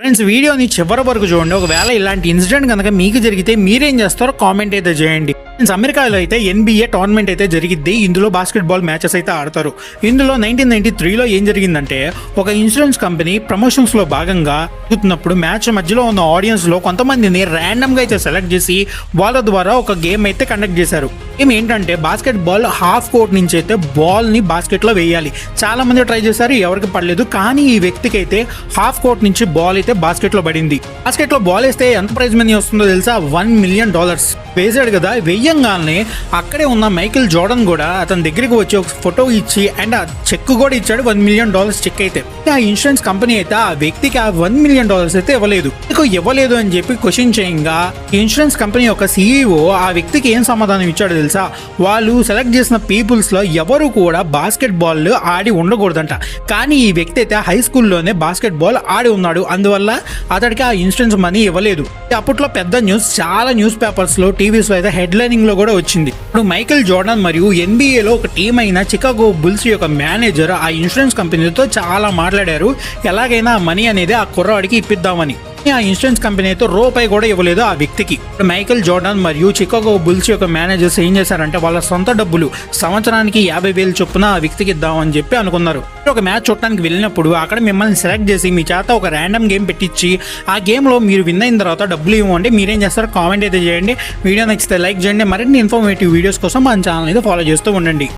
Friends వీడియోని చివరి వరకు చూడండి. ఒకవేళ ఇలాంటి ఇన్సిడెంట్ కనుక మీకు జరిగితే మీరేం చేస్తారో కామెంట్ అయితే చేయండి. ఫ్రెండ్స్ అమెరికాలో అయితే ఎన్బిఏ టోర్నమెంట్ అయితే జరిగిద్ది. ఇందులో బాస్కెట్బాల్ మ్యాచెస్ అయితే ఆడతారు. ఇందులో 1993లో ఏం జరిగిందంటే ఒక ఇన్సూరెన్స్ కంపెనీ ప్రమోషన్స్ లో భాగంగా చూస్తున్నప్పుడు మ్యాచ్ మధ్యలో ఉన్న ఆడియన్స్ లో కొంతమందిని ర్యాండమ్ గా అయితే సెలెక్ట్ చేసి వాళ్ళ ద్వారా ఒక గేమ్ అయితే కండక్ట్ చేశారు. గేమ్ ఏంటంటే బాస్కెట్ బాల్ హాఫ్ కోర్ట్ నుంచి అయితే బాల్ ని బాస్కెట్ లో వేయాలి. చాలా మంది ట్రై చేశారు, ఎవరికి పడలేదు. కానీ ఈ వ్యక్తికి అయితే హాఫ్ కోర్ట్ నుంచి బాల్ అయితే బాస్కెట్ లో పడింది. బాస్కెట్ లో బాల్ వేస్తే ఎంత ప్రైజ్ మనీ వస్తుందో తెలుసా? $1 million వేసాడు కదా. వెయ్యంగానే అక్కడే ఉన్న మైకిల్ జోర్డన్ కూడా అతని దగ్గరికి వచ్చి ఒక ఫోటో ఇచ్చి అండ్ ఆ చెక్ కూడా ఇచ్చాడు. $1 million చెక్ అయితే ఆ ఇన్సూరెన్స్ కంపెనీ అయితే ఆ వ్యక్తికి ఆ $1 million అయితే ఇవ్వలేదు. ఇవ్వలేదు అని చెప్పి క్వశ్చన్ చేయంగా ఇన్సూరెన్స్ కంపెనీ యొక్క CEO ఆ వ్యక్తికి ఏం సమాధానం ఇచ్చాడో తెలుసా? వాళ్ళు సెలెక్ట్ చేసిన పీపుల్స్ లో ఎవరు కూడా బాస్కెట్ బాల్ ఆడి ఉండకూడదంట. కానీ ఈ వ్యక్తి అయితే హై స్కూల్లోనే బాస్కెట్ బాల్ ఆడి ఉన్నాడు. అందువల్ల అతడికి ఆ ఇన్సూరెన్స్ మనీ ఇవ్వలేదు. అప్పట్లో పెద్ద న్యూస్, చాలా న్యూస్ పేపర్స్ లో, టీవీస్ లో అయితే హెడ్లైనింగ్ లో కూడా వచ్చింది. ఇప్పుడు మైకిల్ జోర్డన్ మరియు NBA లో ఒక టీం అయిన చికాగో బుల్స్ యొక్క మేనేజర్ ఆ ఇన్సూరెన్స్ కంపెనీతో చాలా మాట్లాడారు. ఎలాగైనా మనీ అనేది ఆ కుర్రాడికి ఇప్పిద్దామని. ఆ ఇన్సూరెన్స్ కంపెనీ అయితే రూపాయి కూడా ఇవ్వలేదు ఆ వ్యక్తికి. మైకిల్ జోర్డన్ మరియు చికాగో బుల్స్ యొక్క మేనేజర్స్ ఏం చేశారంటే వాళ్ళ సొంత డబ్బులు సంవత్సరానికి 50,000 చొప్పున ఆ వ్యక్తికి ఇద్దామని చెప్పి అనుకున్నారు. ఒక మ్యాచ్ చూడటానికి వెళ్ళినప్పుడు అక్కడ మిమ్మల్ని సెలెక్ట్ చేసి మీ చేత ఒక ర్యాండమ్ గేమ్ పెట్టించి ఆ గేమ్ లో మీరు విన్ అయిన తర్వాత డబ్బులు ఇవ్వండి. మీరేం చేస్తారో కామెంట్ అయితే చేయండి. వీడియో నచ్చితే లైక్ చేయండి. మరిన్ని ఇన్ఫర్మేటివ్ వీడియోస్ కోసం మన ఛానల్ అయితే ఫాలో చేస్తూ ఉండండి.